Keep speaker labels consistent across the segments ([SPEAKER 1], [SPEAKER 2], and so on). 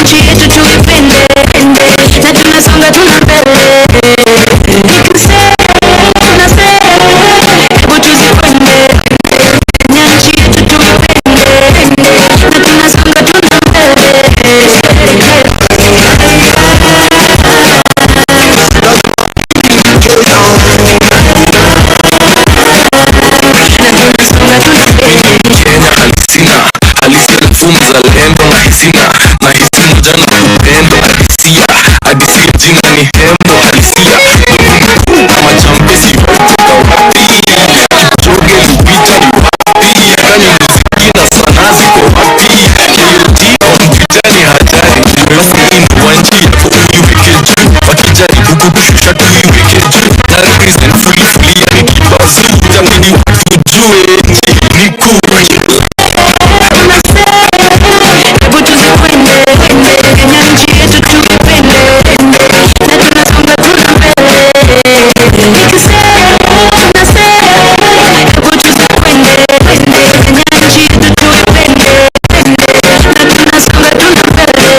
[SPEAKER 1] nchi yetu tuipende, na tunasonga tunambele. Nikisema nasema, hebu tuzikwende, na nchi yetu tuipende, na tunasonga tunambele.
[SPEAKER 2] Mzalendo na hisina moja na upendo hadisia jina ni hembo halisia kama champesi kutoka wapi choge lupita ni wapi kani muziki na sanaa ziko wapi KOT kompyuta ni hatari mefuni wanchi yako uiweke juu wakijaribu kukushusha tuiweke juu na represent fully yani kibazu jamini watu jue ni kuri.
[SPEAKER 1] Hebu tuzikwende, Kenya nchi yetu tuipende, na tunasonga tunambele. Nikisema nasema, hebu tuzikwende, Kenya nchi yetu tuipende, na tunasonga tunambele.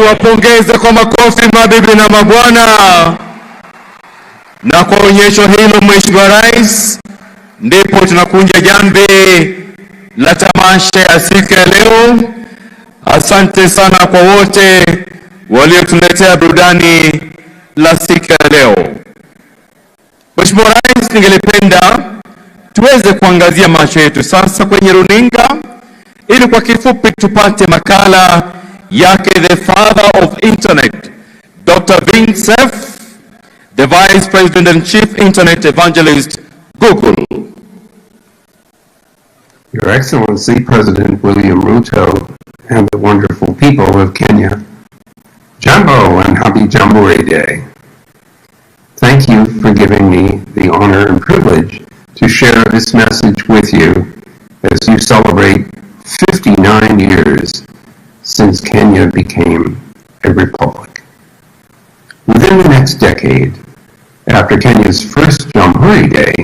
[SPEAKER 2] Tuwapongeze kwa makofi mabibi na mabwana. Na kwa onyesho hilo, Mheshimiwa Rais, ndipo tunakunja jambo la tamasha ya siku ya leo. Asante sana kwa wote waliotuletea burudani la siku ya leo. Mheshimiwa Rais, ningelipenda tuweze kuangazia macho yetu sasa kwenye runinga ili kwa kifupi tupate makala yake the father of internet, Dr. Vint Cerf, the Vice President and Chief Internet Evangelist, Google.
[SPEAKER 3] Your Excellency, President William Ruto, and the wonderful people of Kenya, Jambo and Happy Jamhuri Day. Thank you for giving me the honor and privilege to share this message with you as you celebrate 59 years since Kenya became a republic. Within the next decade, after Kenya's first Jamhuri Day,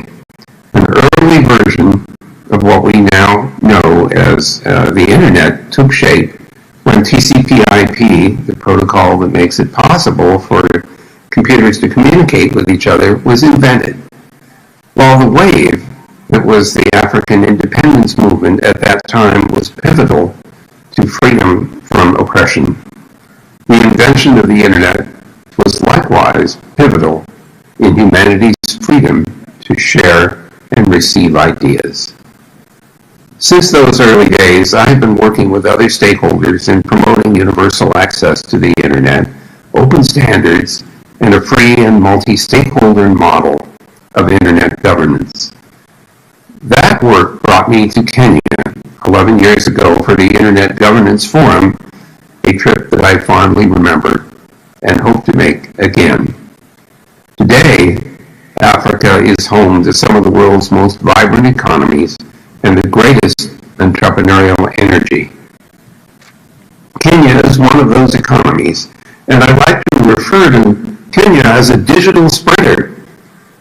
[SPEAKER 3] an early version of what we now know as the Internet took shape when TCP/IP, the protocol that makes it possible for computers to communicate with each other, was invented. While the wave that was the African independence movement at that time was pivotal to freedom from oppression, the invention of the Internet was likewise pivotal in humanity's freedom to share and receive ideas. Since those early days, I have been working with other stakeholders in promoting universal access to the Internet, open standards, and a free and multi-stakeholder model of Internet governance. That work brought me to Kenya 11 years ago for the Internet Governance Forum, a trip that I fondly remember and hope to make again. Today, Africa is home to some of the world's most vibrant economies and the greatest entrepreneurial energy. Kenya is one of those economies, and I like to refer to Kenya as a digital sprinter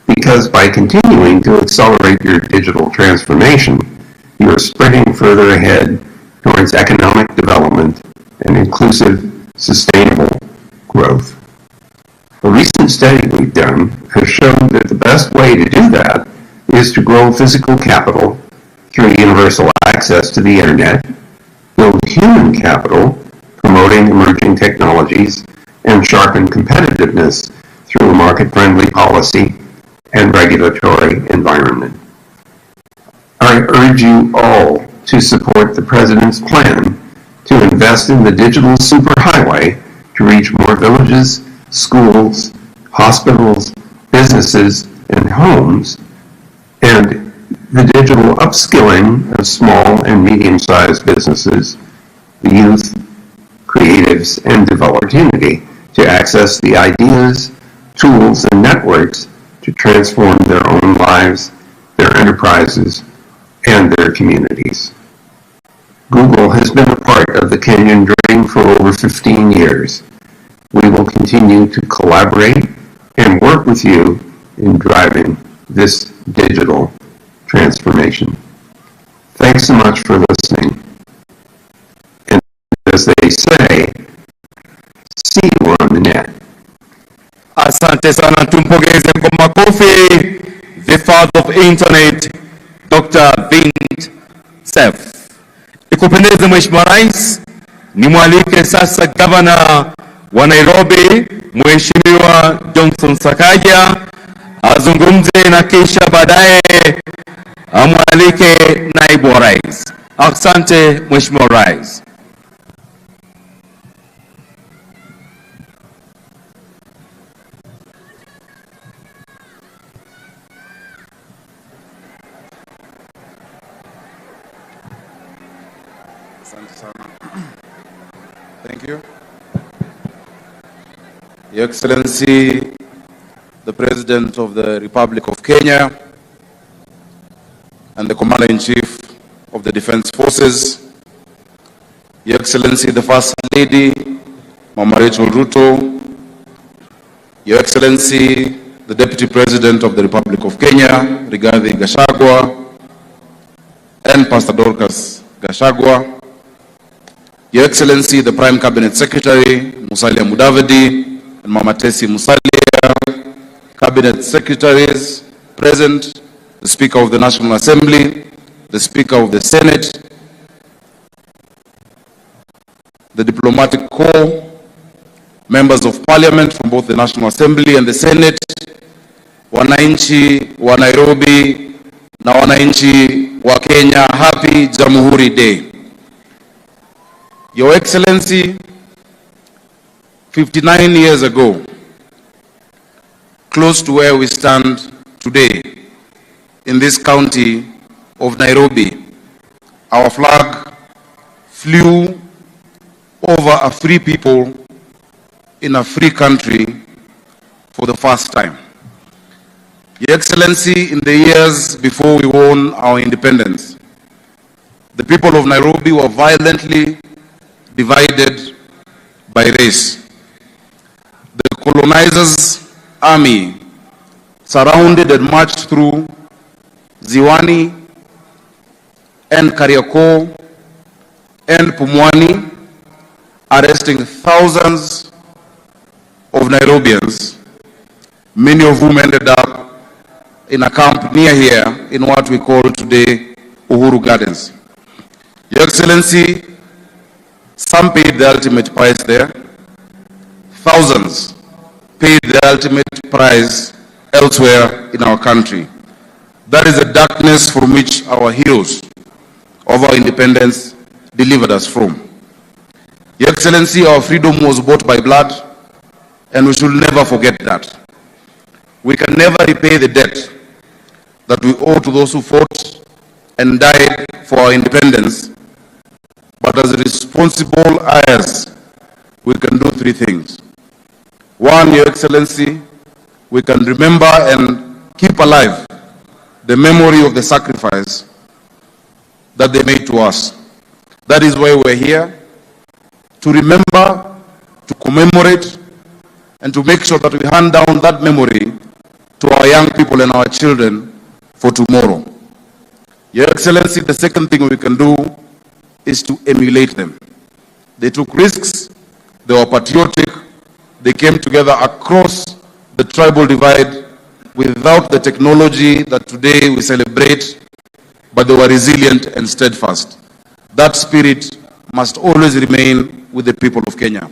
[SPEAKER 3] because by continuing to accelerate your digital transformation, you are sprinting further ahead towards economic development and inclusive, sustainable growth. A recent study we've done has shown that the best way to do that is to grow physical capital through universal access to the Internet, build human capital, promoting emerging technologies, and sharpen competitiveness through a market-friendly policy and regulatory environment. I urge you all to support the President's plan to invest in the digital superhighway to reach more villages, schools, hospitals, businesses, and homes, and the digital upskilling of small and medium-sized businesses, the youth, creatives, and developers opportunity to access the ideas, tools, and networks to transform their own lives, their enterprises, and their communities. Google has been a part of the Kenyan dream for over 15 years. We will continue to collaborate and work with you in driving this digital transformation. Thanks so much for listening. And as they say, see you on the net.
[SPEAKER 2] Asante sana, tumpongeze kwa makofi the father of internet, Dr. Vint Cerf. Ikupendeze Mheshimiwa Rais, nimwalike sasa Gavana wa Nairobi Mheshimiwa Johnson Sakaja azungumze na kisha baadaye amwalike naibu wa rais. Asante Mheshimiwa Rais.
[SPEAKER 4] Thank you. Your Excellency, the President of the Republic of Kenya and the Commander-in-Chief of the Defense Forces, Your Excellency, the First Lady, Mama Rachel Ruto, Your Excellency, the Deputy President of the Republic of Kenya, Rigathi Gachagua, and Pastor Dorcas Gachagua, Your Excellency, the Prime Cabinet Secretary, Musalia Mudavadi, and Mama Tesi Musalia, Cabinet Secretaries present, the Speaker of the National Assembly, the Speaker of the Senate, the Diplomatic Corps, members of Parliament from both the National Assembly and the Senate, wananchi wa Nairobi na wananchi wa Kenya, happy Jamhuri Day. Your Excellency, 59 years ago, close to where we stand today, in this county of Nairobi, our flag flew over a free people in a free country for the first time. Your Excellency, in the years before we won our independence, the people of Nairobi were violently divided by race. The colonizers' army surrounded and marched through Ziwani and Kariakoo and Pumwani, arresting thousands of Nairobians, many of whom ended up in a camp near here in what we call today Uhuru Gardens. Your Excellency, some paid the ultimate price there. Thousands paid the ultimate price elsewhere in our country. That is the darkness from which our heroes of our independence delivered us from. Your Excellency, our freedom was bought by blood, and we should never forget that. We can never repay the debt that we owe to those who fought and died for our independence, but as responsible heirs, we can do three things. One, Your Excellency, we can remember and keep alive the memory of the sacrifice that they made to us. That is why we're here, to remember, to commemorate, and to make sure that we hand down that memory to our young people and our children for tomorrow. Your Excellency, the second thing we can do is to emulate them. They took risks, they were patriotic, they came together across the tribal divide without the technology that today we celebrate, but they were resilient and steadfast. That spirit must always remain with the people of Kenya.